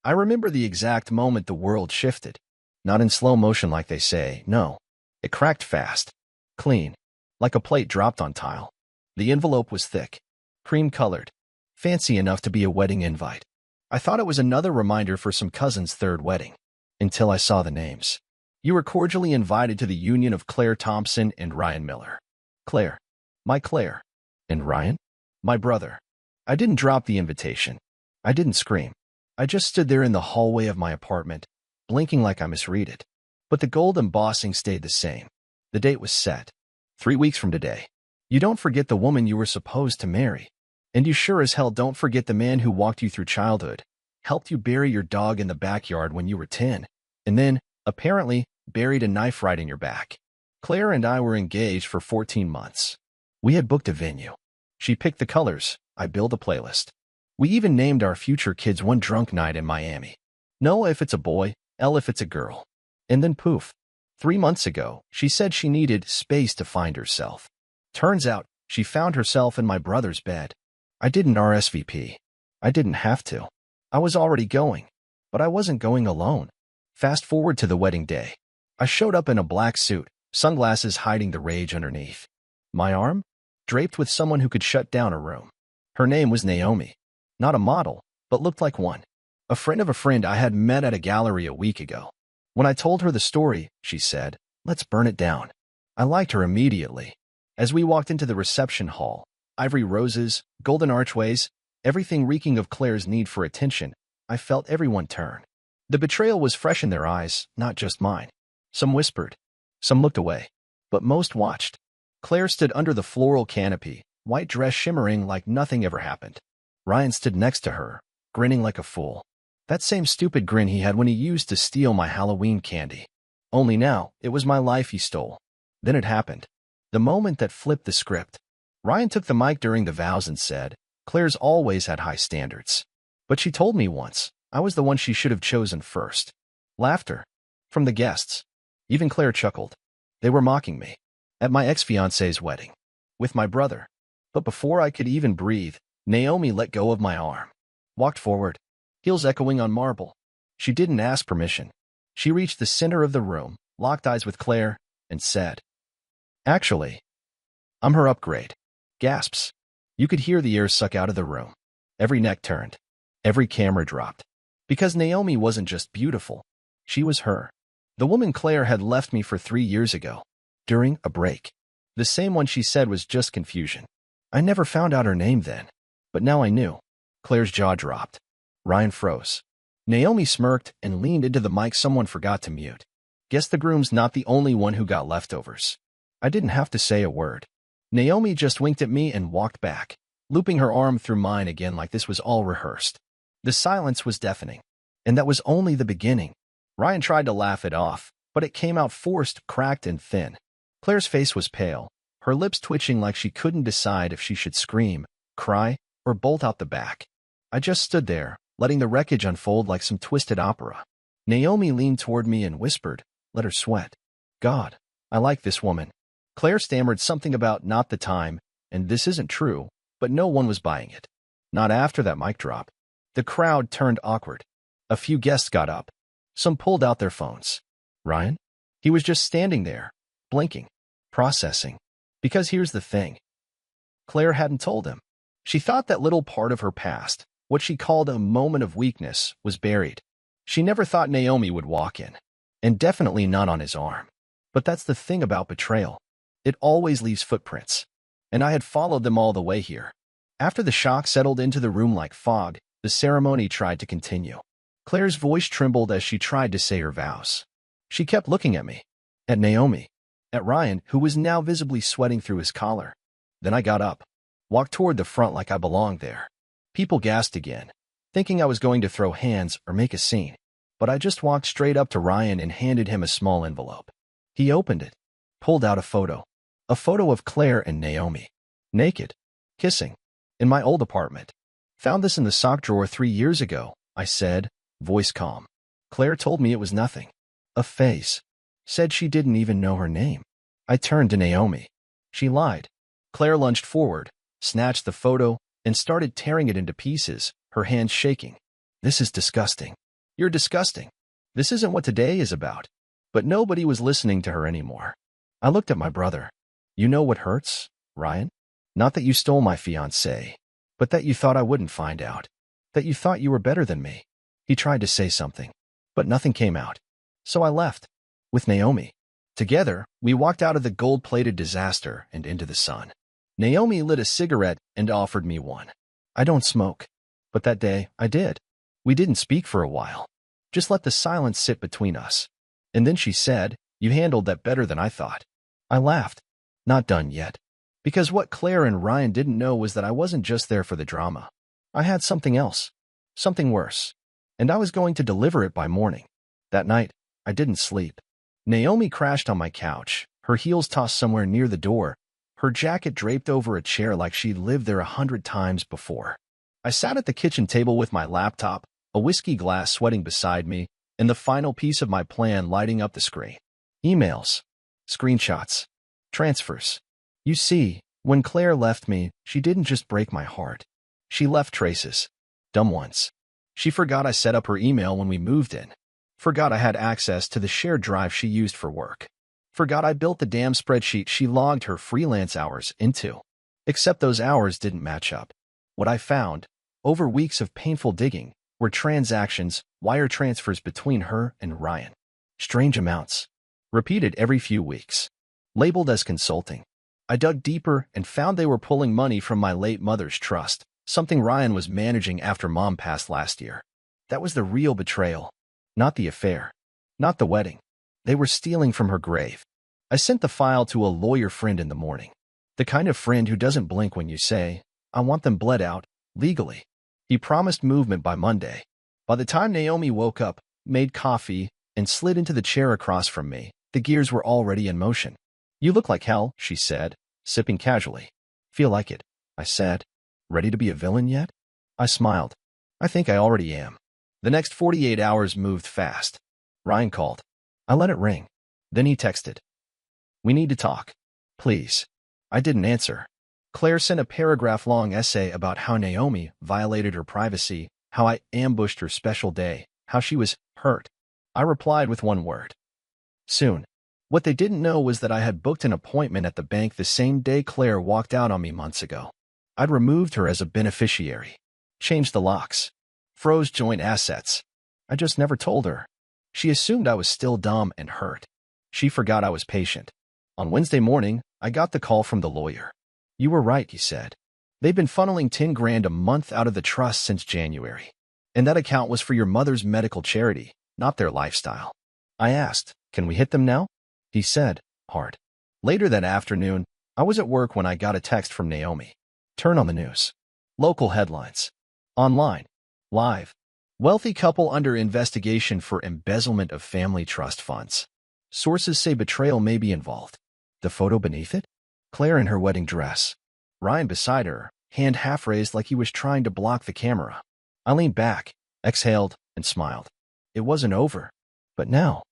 I remember the exact moment the world shifted. Not in slow motion like they say, no. It cracked fast. Clean. Like a plate dropped on tile. The envelope was thick. Cream-colored. Fancy enough to be a wedding invite. I thought it was another reminder for some cousin's third wedding. Until I saw the names. You were cordially invited to the union of Claire Thompson and Ryan Miller. Claire. My Claire. And Ryan? My brother. I didn't drop the invitation. I didn't scream. I just stood there in the hallway of my apartment, blinking like I misread it. But the gold embossing stayed the same. The date was set. 3 weeks from today. You don't forget the woman you were supposed to marry. And you sure as hell don't forget the man who walked you through childhood, helped you bury your dog in the backyard when you were 10, and then, apparently, buried a knife right in your back. Claire and I were engaged for 14 months. We had booked a venue. She picked the colors. I built a playlist. We even named our future kids one drunk night in Miami. Noah if it's a boy, Elle if it's a girl. And then poof. 3 months ago, she said she needed space to find herself. Turns out, she found herself in my brother's bed. I didn't RSVP. I didn't have to. I was already going. But I wasn't going alone. Fast forward to the wedding day. I showed up in a black suit, sunglasses hiding the rage underneath. My arm? Draped with someone who could shut down a room. Her name was Naomi. Not a model, but looked like one. A friend of a friend I had met at a gallery a week ago. When I told her the story, she said, "Let's burn it down." I liked her immediately. As we walked into the reception hall, ivory roses, golden archways, everything reeking of Claire's need for attention, I felt everyone turn. The betrayal was fresh in their eyes, not just mine. Some whispered. Some looked away. But most watched. Claire stood under the floral canopy, white dress shimmering like nothing ever happened. Ryan stood next to her, grinning like a fool. That same stupid grin he had when he used to steal my Halloween candy. Only now, it was my life he stole. Then it happened. The moment that flipped the script. Ryan took the mic during the vows and said, "Claire's always had high standards. But she told me once, I was the one she should have chosen first." Laughter. From the guests. Even Claire chuckled. They were mocking me. At my ex-fiancée's wedding. With my brother. But before I could even breathe, Naomi let go of my arm. Walked forward. Heels echoing on marble. She didn't ask permission. She reached the center of the room, locked eyes with Claire, and said, "Actually, I'm her upgrade." Gasps. You could hear the air suck out of the room. Every neck turned. Every camera dropped. Because Naomi wasn't just beautiful. She was her. The woman Claire had left me for 3 years ago. During a break. The same one she said was just confusion. I never found out her name then. But now I knew. Claire's jaw dropped. Ryan froze. Naomi smirked and leaned into the mic someone forgot to mute. Guess the groom's not the only one who got leftovers. I didn't have to say a word. Naomi just winked at me and walked back, looping her arm through mine again like this was all rehearsed. The silence was deafening. And that was only the beginning. Ryan tried to laugh it off, but it came out forced, cracked, and thin. Claire's face was pale, her lips twitching like she couldn't decide if she should scream, cry, or bolt out the back. I just stood there, letting the wreckage unfold like some twisted opera. Naomi leaned toward me and whispered, "Let her sweat." God, I like this woman. Claire stammered something about not the time, and this isn't true, but no one was buying it. Not after that mic drop. The crowd turned awkward. A few guests got up. Some pulled out their phones. Ryan? He was just standing there, blinking, processing. Because here's the thing. Claire hadn't told him. She thought that little part of her past, what she called a moment of weakness, was buried. She never thought Naomi would walk in. And definitely not on his arm. But that's the thing about betrayal. It always leaves footprints. And I had followed them all the way here. After the shock settled into the room like fog, the ceremony tried to continue. Claire's voice trembled as she tried to say her vows. She kept looking at me. At Naomi. At Ryan, who was now visibly sweating through his collar. Then I got up. Walked toward the front like I belonged there. People gasped again, thinking I was going to throw hands or make a scene. But I just walked straight up to Ryan and handed him a small envelope. He opened it. Pulled out a photo. A photo of Claire and Naomi. Naked. Kissing. In my old apartment. Found this in the sock drawer 3 years ago, I said, voice calm. Claire told me it was nothing. A phase. Said she didn't even know her name. I turned to Naomi. She lied. Claire lunged forward, snatched the photo, and started tearing it into pieces, her hands shaking. This is disgusting. You're disgusting. This isn't what today is about. But nobody was listening to her anymore. I looked at my brother. You know what hurts, Ryan? Not that you stole my fiancée, but that you thought I wouldn't find out. That you thought you were better than me. He tried to say something, but nothing came out. So I left. With Naomi. Together, we walked out of the gold-plated disaster and into the sun. Naomi lit a cigarette and offered me one. I don't smoke. But that day, I did. We didn't speak for a while. Just let the silence sit between us. And then she said, "You handled that better than I thought." I laughed. Not done yet. Because what Claire and Ryan didn't know was that I wasn't just there for the drama. I had something else. Something worse. And I was going to deliver it by morning. That night, I didn't sleep. Naomi crashed on my couch, her heels tossed somewhere near the door, her jacket draped over a chair like she'd lived there 100 times before. I sat at the kitchen table with my laptop, a whiskey glass sweating beside me, and the final piece of my plan lighting up the screen. Emails. Screenshots. Transfers. You see, when Claire left me, she didn't just break my heart. She left traces. Dumb ones. She forgot I set up her email when we moved in. Forgot I had access to the shared drive she used for work. Forgot I built the damn spreadsheet she logged her freelance hours into. Except those hours didn't match up. What I found, over weeks of painful digging, were transactions, wire transfers between her and Ryan. Strange amounts. Repeated every few weeks. Labeled as consulting. I dug deeper and found they were pulling money from my late mother's trust, something Ryan was managing after Mom passed last year. That was the real betrayal. Not the affair. Not the wedding. They were stealing from her grave. I sent the file to a lawyer friend in the morning. The kind of friend who doesn't blink when you say, "I want them bled out, legally." He promised movement by Monday. By the time Naomi woke up, made coffee, and slid into the chair across from me, the gears were already in motion. "You look like hell," she said, sipping casually. "Feel like it," I said. "Ready to be a villain yet?" I smiled. "I think I already am." The next 48 hours moved fast. Ryan called. I let it ring. Then he texted. "We need to talk. Please." I didn't answer. Claire sent a paragraph-long essay about how Naomi violated her privacy, how I ambushed her special day, how she was hurt. I replied with one word. Soon. What they didn't know was that I had booked an appointment at the bank the same day Claire walked out on me months ago. I'd removed her as a beneficiary. Changed the locks. Froze joint assets. I just never told her. She assumed I was still dumb and hurt. She forgot I was patient. On Wednesday morning, I got the call from the lawyer. "You were right," he said. "They've been funneling 10 grand a month out of the trust since January. And that account was for your mother's medical charity, not their lifestyle." I asked, "Can we hit them now?" He said, hard. Later that afternoon, I was at work when I got a text from Naomi. Turn on the news. Local headlines. Online. Live. Wealthy couple under investigation for embezzlement of family trust funds. Sources say betrayal may be involved. The photo beneath it? Claire in her wedding dress. Ryan beside her, hand half raised like he was trying to block the camera. I leaned back, exhaled, and smiled. It wasn't over. But now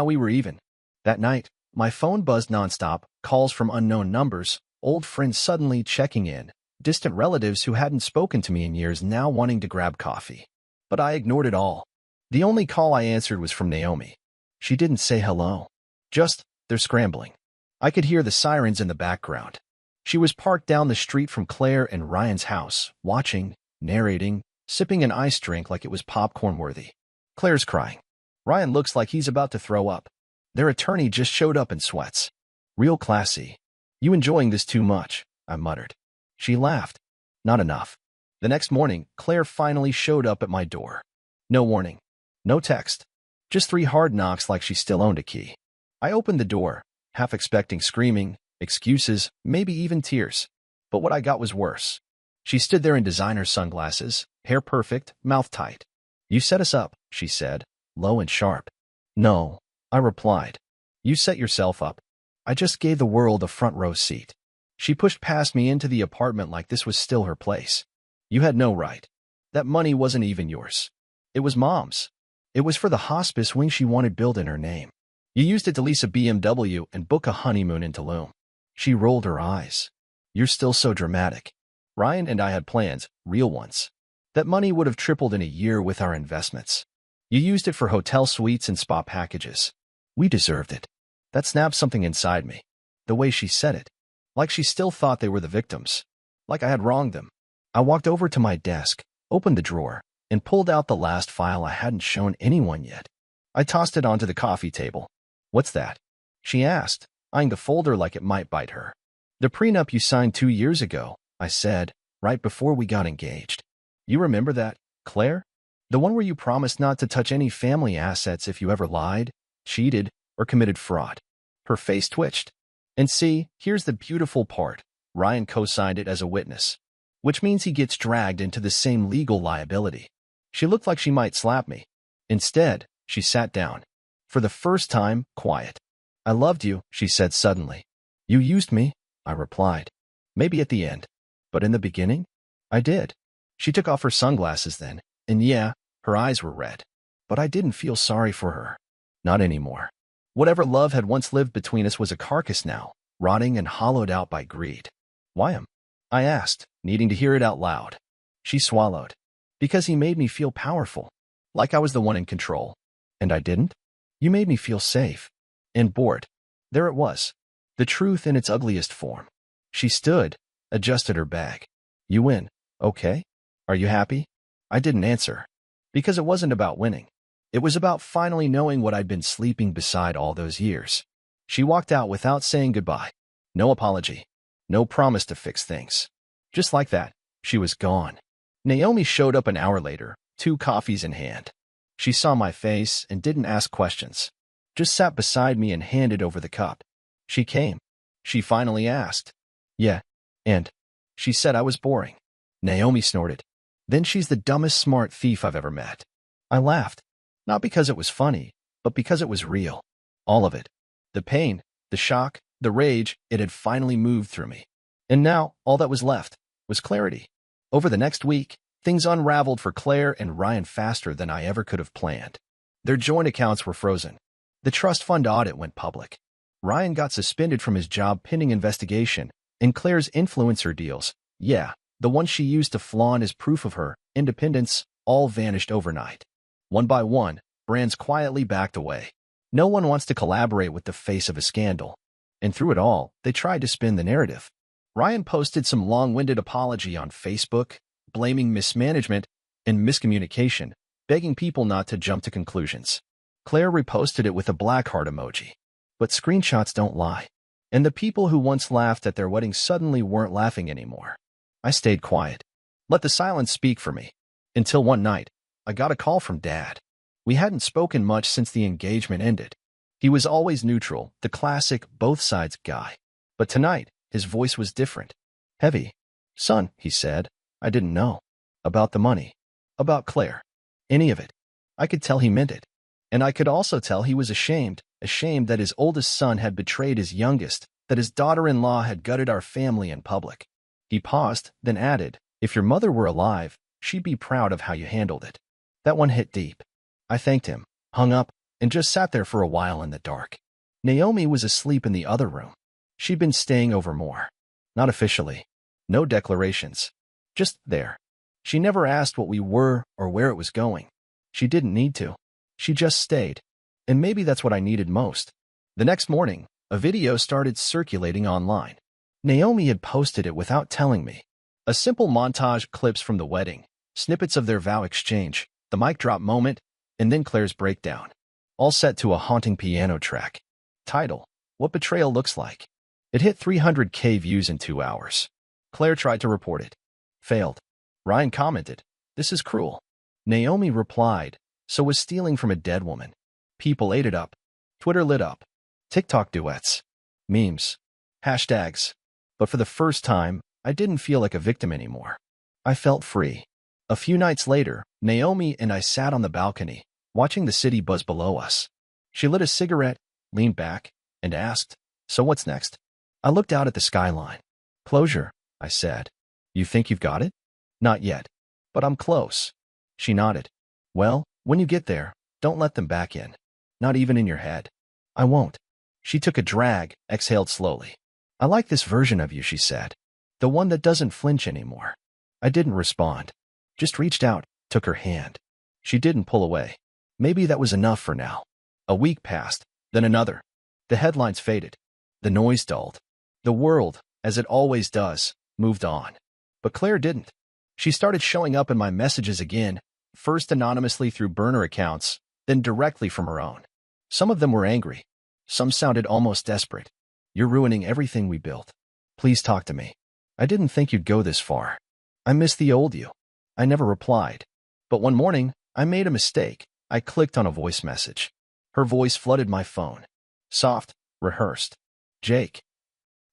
we were even. That night, my phone buzzed nonstop, calls from unknown numbers, old friends suddenly checking in, distant relatives who hadn't spoken to me in years now wanting to grab coffee. But I ignored it all. The only call I answered was from Naomi. She didn't say hello. Just, "They're scrambling." I could hear the sirens in the background. She was parked down the street from Claire and Ryan's house, watching, narrating, sipping an ice drink like it was popcorn-worthy. Claire's crying. Ryan looks like he's about to throw up. Their attorney just showed up in sweats. Real classy. "You enjoying this too much," I muttered. She laughed. Not enough. The next morning, Claire finally showed up at my door. No warning. No text. Just 3 hard knocks like she still owned a key. I opened the door, half expecting screaming, excuses, maybe even tears. But what I got was worse. She stood there in designer sunglasses, hair perfect, mouth tight. "You set us up," she said, low and sharp. "No," I replied. "You set yourself up. I just gave the world a front row seat." She pushed past me into the apartment like this was still her place. "You had no right. That money wasn't even yours. It was Mom's. It was for the hospice wing she wanted built in her name. You used it to lease a BMW and book a honeymoon in Tulum." She rolled her eyes. "You're still so dramatic. Ryan and I had plans, real ones. That money would have tripled in a year with our investments. You used it for hotel suites and spa packages. We deserved it. That snapped something inside me. The way she said it. Like she still thought they were the victims. Like I had wronged them. I walked over to my desk, opened the drawer, and pulled out the last file I hadn't shown anyone yet. I tossed it onto the coffee table. What's that? She asked, eyeing the folder like it might bite her. The prenup you signed 2 years ago, I said, right before we got engaged. You remember that, Claire? The one where you promised not to touch any family assets if you ever lied, cheated, or committed fraud. Her face twitched. And see, here's the beautiful part. Ryan co-signed it as a witness, which means he gets dragged into the same legal liability. She looked like she might slap me. Instead, she sat down. For the first time, quiet. I loved you, she said suddenly. You used me, I replied. Maybe at the end. But in the beginning? I did. She took off her sunglasses then, and yeah, her eyes were red. But I didn't feel sorry for her. Not anymore. Whatever love had once lived between us was a carcass now, rotting and hollowed out by greed. Why him? I asked, needing to hear it out loud. She swallowed. Because he made me feel powerful. Like I was the one in control. And I didn't? You made me feel safe. And bored. There it was. The truth in its ugliest form. She stood, adjusted her bag. You win, okay? Are you happy? I didn't answer. Because it wasn't about winning. It was about finally knowing what I'd been sleeping beside all those years. She walked out without saying goodbye. No apology. No promise to fix things. Just like that, she was gone. Naomi showed up an hour later, 2 coffees in hand. She saw my face and didn't ask questions. Just sat beside me and handed over the cup. She came. She finally asked. Yeah, and? She said I was boring. Naomi snorted. Then she's the dumbest smart thief I've ever met. I laughed. Not because it was funny, but because it was real. All of it. The pain, the shock, the rage, it had finally moved through me. And now, all that was left was clarity. Over the next week, things unraveled for Claire and Ryan faster than I ever could have planned. Their joint accounts were frozen. The trust fund audit went public. Ryan got suspended from his job pending investigation, and Claire's influencer deals, yeah, the ones she used to flaunt as proof of her independence, all vanished overnight. One by one, brands quietly backed away. No one wants to collaborate with the face of a scandal. And through it all, they tried to spin the narrative. Ryan posted some long-winded apology on Facebook, blaming mismanagement and miscommunication, begging people not to jump to conclusions. Claire reposted it with a black heart emoji. But screenshots don't lie. And the people who once laughed at their wedding suddenly weren't laughing anymore. I stayed quiet. Let the silence speak for me. Until one night, I got a call from Dad. We hadn't spoken much since the engagement ended. He was always neutral, the classic both sides guy. But tonight, his voice was different. Heavy. Son, he said, I didn't know. About the money. About Claire. Any of it. I could tell he meant it. And I could also tell he was ashamed that his oldest son had betrayed his youngest, that his daughter-in-law had gutted our family in public. He paused, then added, if your mother were alive, she'd be proud of how you handled it. That one hit deep. I thanked him, hung up, and just sat there for a while in the dark. Naomi was asleep in the other room. She'd been staying over more. Not officially. No declarations. Just there. She never asked what we were or where it was going. She didn't need to. She just stayed. And maybe that's what I needed most. The next morning, a video started circulating online. Naomi had posted it without telling me. A simple montage, clips from the wedding, snippets of their vow exchange, the mic drop moment, and then Claire's breakdown. All set to a haunting piano track. Title, What Betrayal Looks Like. It hit 300K views in 2 hours. Claire tried to report it. Failed. Ryan commented, this is cruel. Naomi replied, so was stealing from a dead woman. People ate it up. Twitter lit up. TikTok duets. Memes. Hashtags. But for the first time, I didn't feel like a victim anymore. I felt free. A few nights later, Naomi and I sat on the balcony, watching the city buzz below us. She lit a cigarette, leaned back, and asked, so what's next? I looked out at the skyline. Closure, I said. You think you've got it? Not yet. But I'm close. She nodded. Well, when you get there, don't let them back in. Not even in your head. I won't. She took a drag, exhaled slowly. I like this version of you, she said. The one that doesn't flinch anymore. I didn't respond. Just reached out, took her hand. She didn't pull away. Maybe that was enough for now. A week passed, then another. The headlines faded. The noise dulled. The world, as it always does, moved on. But Claire didn't. She started showing up in my messages again, first anonymously through burner accounts, then directly from her own. Some of them were angry. Some sounded almost desperate. "You're ruining everything we built. Please talk to me. I didn't think you'd go this far. I miss the old you." I never replied. But one morning, I made a mistake. I clicked on a voice message. Her voice flooded my phone. Soft, rehearsed. "Jake,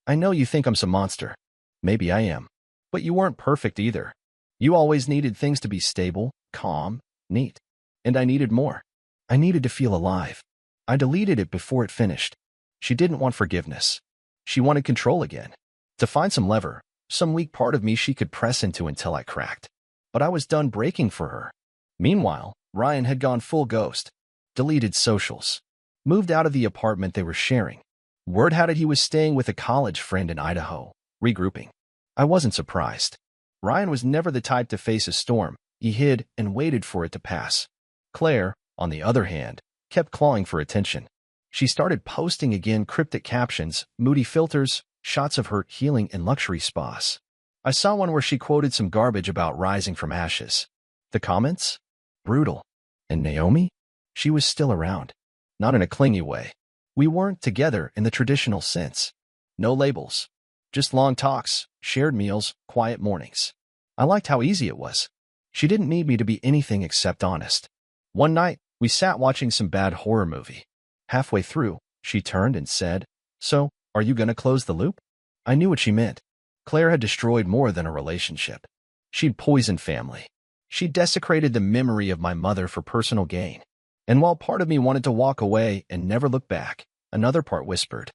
I know you think I'm some monster. Maybe I am. But you weren't perfect either. You always needed things to be stable, calm, neat. And I needed more. I needed to feel alive." I deleted it before it finished. She didn't want forgiveness. She wanted control again. To find some lever, some weak part of me she could press into until I cracked. But I was done breaking for her. Meanwhile, Ryan had gone full ghost. Deleted socials. Moved out of the apartment they were sharing. Word had it he was staying with a college friend in Idaho, regrouping. I wasn't surprised. Ryan was never the type to face a storm. He hid and waited for it to pass. Claire, on the other hand, kept clawing for attention. She started posting again, cryptic captions, moody filters, shots of her healing in luxury spas. I saw one where she quoted some garbage about rising from ashes. The comments? Brutal. And Naomi? She was still around. Not in a clingy way. We weren't together in the traditional sense. No labels. Just long talks, shared meals, quiet mornings. I liked how easy it was. She didn't need me to be anything except honest. One night, we sat watching some bad horror movie. Halfway through, she turned and said, "So, are you gonna close the loop?" I knew what she meant. Claire had destroyed more than a relationship. She'd poisoned family. She desecrated the memory of my mother for personal gain. And while part of me wanted to walk away and never look back, another part whispered,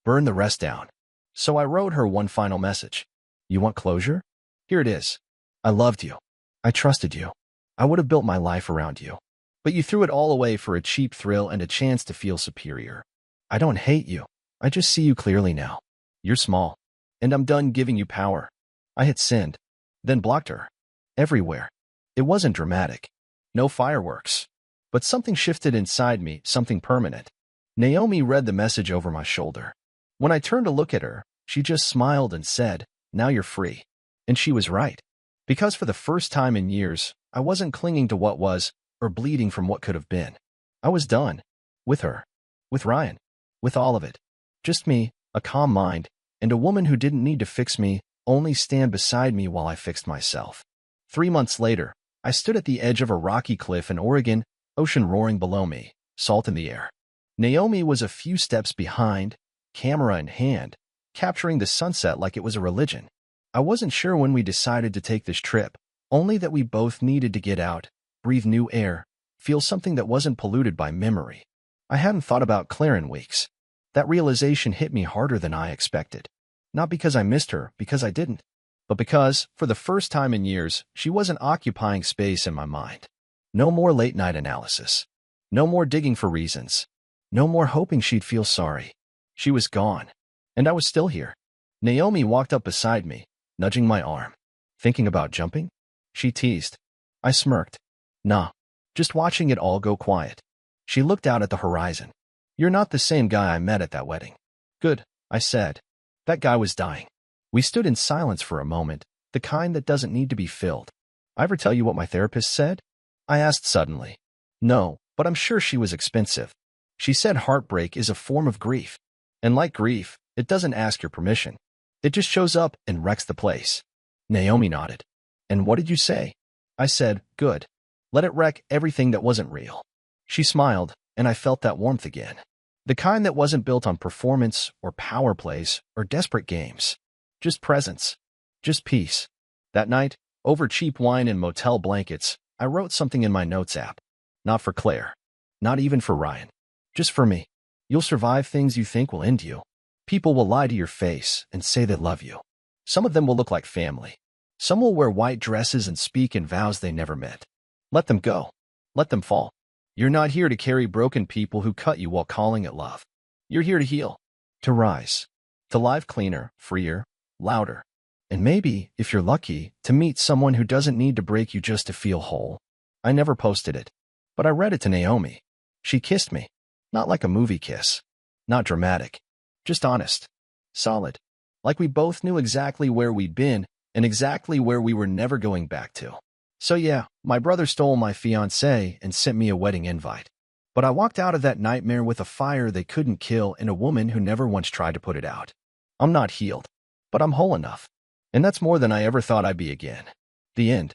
"Burn the rest down." So I wrote her one final message. "You want closure? Here it is. I loved you. I trusted you. I would have built my life around you. But you threw it all away for a cheap thrill and a chance to feel superior. I don't hate you. I just see you clearly now. You're small. And I'm done giving you power." I hit send. Then blocked her. Everywhere. It wasn't dramatic. No fireworks. But something shifted inside me, something permanent. Naomi read the message over my shoulder. When I turned to look at her, she just smiled and said, "Now you're free." And she was right. Because for the first time in years, I wasn't clinging to what was, or bleeding from what could have been. I was done. With her. With Ryan. With all of it. Just me, a calm mind, and a woman who didn't need to fix me, only stand beside me while I fixed myself. 3 months later, I stood at the edge of a rocky cliff in Oregon, ocean roaring below me, salt in the air. Naomi was a few steps behind, camera in hand, capturing the sunset like it was a religion. I wasn't sure when we decided to take this trip, only that we both needed to get out, breathe new air, feel something that wasn't polluted by memory. I hadn't thought about Claire in weeks. That realization hit me harder than I expected. Not because I missed her, because I didn't, but because, for the first time in years, she wasn't occupying space in my mind. No more late-night analysis. No more digging for reasons. No more hoping she'd feel sorry. She was gone. And I was still here. Naomi walked up beside me, nudging my arm. "Thinking about jumping?" she teased. I smirked. "Nah. Just watching it all go quiet." She looked out at the horizon. "You're not the same guy I met at that wedding." "Good," I said. That guy was dying. We stood in silence for a moment, the kind that doesn't need to be filled. "I ever tell you what my therapist said?" I asked suddenly. "No, but I'm sure she was expensive." She said heartbreak is a form of grief. And like grief, it doesn't ask your permission. It just shows up and wrecks the place. Naomi nodded. "And what did you say?" I said, "Good. Let it wreck everything that wasn't real." She smiled, and I felt that warmth again. The kind that wasn't built on performance or power plays or desperate games. Just presence. Just peace. That night, over cheap wine and motel blankets, I wrote something in my notes app. Not for Claire. Not even for Ryan. Just for me. You'll survive things you think will end you. People will lie to your face and say they love you. Some of them will look like family. Some will wear white dresses and speak in vows they never met. Let them go. Let them fall. You're not here to carry broken people who cut you while calling it love. You're here to heal. To rise. To live cleaner, freer, louder. And maybe, if you're lucky, to meet someone who doesn't need to break you just to feel whole. I never posted it. But I read it to Naomi. She kissed me. Not like a movie kiss. Not dramatic. Just honest. Solid. Like we both knew exactly where we'd been and exactly where we were never going back to. So yeah, my brother stole my fiancée and sent me a wedding invite. But I walked out of that nightmare with a fire they couldn't kill and a woman who never once tried to put it out. I'm not healed, but I'm whole enough. And that's more than I ever thought I'd be again. The end.